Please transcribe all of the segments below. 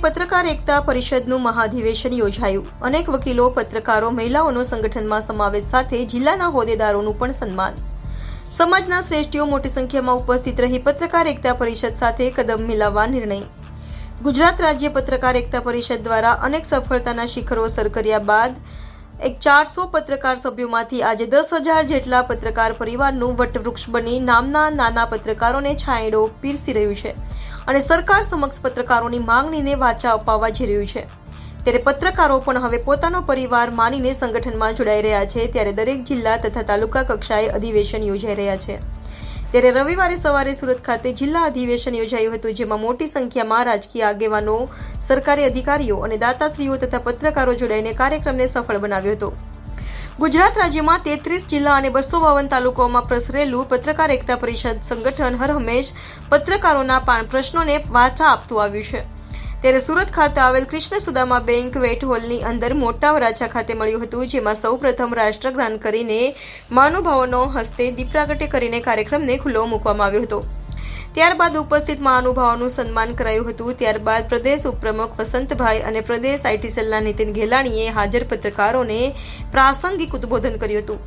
પત્રકાર એકતા પરિષદનું મહાઅધિવેશન યોજાયું। અનેક વકીલો, પત્રકારો, મહિલાઓનો સંગઠનમાં સમાવેશ સાથે જિલ્લાના હોદ્દેદારોનું પણ સન્માન। સમાજના શ્રેષ્ઠીઓ મોટી સંખ્યામાં ઉપસ્થિત રહી પત્રકાર એકતા પરિષદ સાથે કદમ મિલાવવા નિર્ણય। ગુજરાત રાજ્ય પત્રકાર એકતા પરિષદ દ્વારા અનેક સફળતાના શિખરો સર કર્યા બાદ 400 પત્રકાર સભ્યોમાંથી આજે 10,000 જેટલા પત્રકાર પરિવારનું વટવૃક્ષ બની નાના પત્રકારોને છાંયડો પીરસી રહ્યું છે અને સરકાર સમક્ષ પત્રકારોની માંગણીને વાચા અપાવવા જઈ રહ્યું છે। ત્યારે પત્રકારો પણ હવે પોતાનો પરિવાર માનીને સંગઠનમાં જોડાઈ રહ્યા છે। ત્યારે દરેક જિલ્લા તથા તાલુકા કક્ષાએ અધિવેશન યોજાઈ રહ્યા છે। ત્યારે રવિવારે સવારે સુરત ખાતે જિલ્લા અધિવેશન યોજાયું હતું, જેમાં મોટી સંખ્યામાં રાજકીય આગેવાનો, સરકારી અધિકારીઓ અને દાતાશ્રીઓ તથા પત્રકારો જોડાઈને કાર્યક્રમને સફળ બનાવ્યો હતો। ગુજરાત રાજ્યમાં 33 જિલ્લા અને 252 તાલુકાઓમાં પ્રસરેલું પત્રકાર એકતા પરિષદ સંગઠન હરહંમેશ પત્રકારોના પ્રશ્નોને વાચા આપતું આવ્યું છે। ત્યારે સુરત ખાતે આવેલ કૃષ્ણ સુદામા બેન્ક્વેટ હોલની અંદર મોટા વરાછા ખાતે મળ્યું હતું, જેમાં સૌપ્રથમ રાષ્ટ્રગાન કરીને મહાનુભાવોનો હસ્તે દીપ પ્રાગટ્ય કરીને કાર્યક્રમને ખુલ્લો મૂકવામાં આવ્યો હતો। ત્યારબાદ ઉપસ્થિત મહાનુભાવોનું સન્માન કરાયું હતું। ત્યારબાદ પ્રદેશ ઉપપ્રમુખ વસંતભાઈ અને પ્રદેશ આઈટી સેલના નીતિન ઘેલાણીએ હાજર પત્રકારોને પ્રાસંગિક ઉદ્બોધન કર્યું હતું।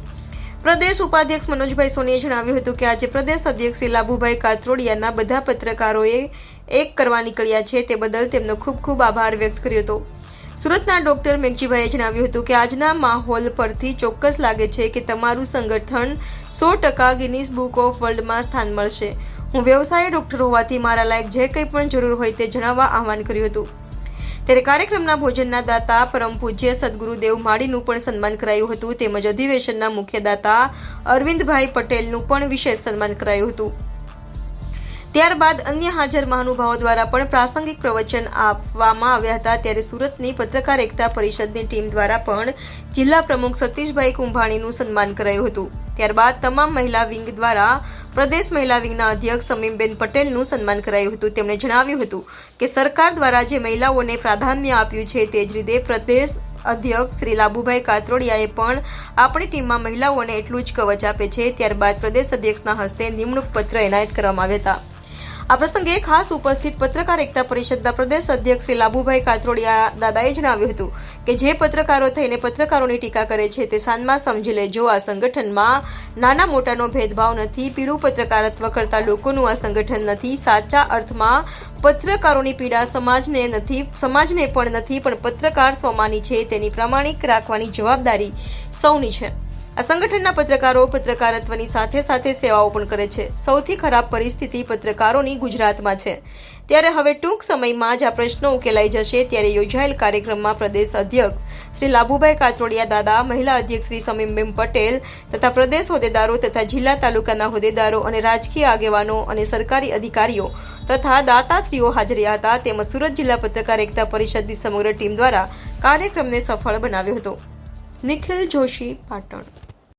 પ્રદેશ ઉપાધ્યક્ષ મનોજભાઈ સોનીએ જણાવ્યું હતું કે આજે પ્રદેશ અધ્યક્ષ શ્રી લાભુભાઈ કાત્રોડિયાના બધા પત્રકારોએ એક કરવા નીકળ્યા છે, તે બદલ તેમનો ખૂબ ખૂબ આભાર વ્યક્ત કર્યો હતો। સુરતના ડોક્ટર મેઘજીભાઈએ જણાવ્યું હતું કે આજના માહોલ પરથી ચોક્કસ લાગે છે કે તમારું સંગઠન 100% ગિનીસ બુક ઓફ વર્લ્ડમાં સ્થાન મળશે। હું વ્યવસાય ડોક્ટર હોવાથી મારા લાયક જે કંઈ પણ જરૂર હોય તે જણાવવા આહવાન કર્યું હતું। ત્યારે કાર્યક્રમના ભોજનના દાતા પરમ પૂજ્ય સદગુરુદેવ માળીનું પણ સન્માન કરાયું હતું, તેમજ અધિવેશનના મુખ્ય દાતા અરવિંદભાઈ પટેલનું પણ વિશેષ સન્માન કરાયું હતું। ત્યારબાદ અન્ય હાજર મહાનુભાવો દ્વારા પણ પ્રાસંગિક પ્રવચન આપવામાં આવ્યા હતા। ત્યારે સુરતની પત્રકાર એકતા પરિષદની ટીમ દ્વારા પણ જિલ્લા પ્રમુખ સતીશભાઈ કુંભાણીનું સન્માન કરાયું હતું। ત્યારબાદ તમામ મહિલા વિંગ દ્વારા પ્રદેશ મહિલા વિંગના અધ્યક્ષ સમીમબેન પટેલનું સન્માન કરાયું હતું। તેમણે જણાવ્યું હતું કે સરકાર દ્વારા જે મહિલાઓને પ્રાધાન્ય આપ્યું છે તે જ રીતે પ્રદેશ અધ્યક્ષ શ્રી લાભુભાઈ કાત્રોડિયાએ પણ આપણી ટીમમાં મહિલાઓને એટલું જ કવચ આપે છે। ત્યારબાદ પ્રદેશ અધ્યક્ષના હસ્તે નિમણૂક પત્ર એનાયત કરવામાં આવ્યા હતા। આ પ્રસંગે ખાસ ઉપસ્થિત પત્રકાર એકતા પરિષદના પ્રદેશ અધ્યક્ષ શ્રી લાભુભાઈ કાત્રોડિયા દાદાએ જણાવ્યું હતું કે જે પત્રકારો થઈને પત્રકારોની ટીકા કરે છે તે સાનમાં સમજી લેજો। આ સંગઠનમાં નાના મોટાનો ભેદભાવ નથી, પીળું પત્રકારત્વ કરતા લોકોનું આ સંગઠન નથી। સાચા અર્થમાં પત્રકારોની પીડા સમાજને પણ નથી, પણ પત્રકાર સ્વમાની છે, તેની પ્રામાણિક રાખવાની જવાબદારી સૌની છે। આ સંગઠનના પત્રકારો પત્રકારત્વની સાથે સાથે સેવાઓ પણ કરે છે। સૌથી ખરાબ પરિસ્થિતિ પત્રકારોની ગુજરાતમાં છે, ત્યારે હવે ટૂંક સમયમાં જ આ પ્રશ્નો ઉકેલાઈ જશે। ત્યારે યોજાયેલ કાર્યક્રમમાં પ્રદેશ અધ્યક્ષ શ્રી લાભુભાઈ કાત્રોડિયા દાદા, મહિલા અધ્યક્ષ શ્રી સમીમબેન પટેલ તથા પ્રદેશ હોદ્દેદારો તથા જિલ્લા તાલુકાના હોદ્દેદારો અને રાજકીય આગેવાનો અને સરકારી અધિકારીઓ તથા દાતાશ્રીઓ હાજર રહ્યા હતા। તેમજ સુરત જિલ્લા પત્રકાર એકતા પરિષદની સમગ્ર ટીમ દ્વારા કાર્યક્રમને સફળ બનાવ્યો હતો। નિખિલ જોશી, પાટણ।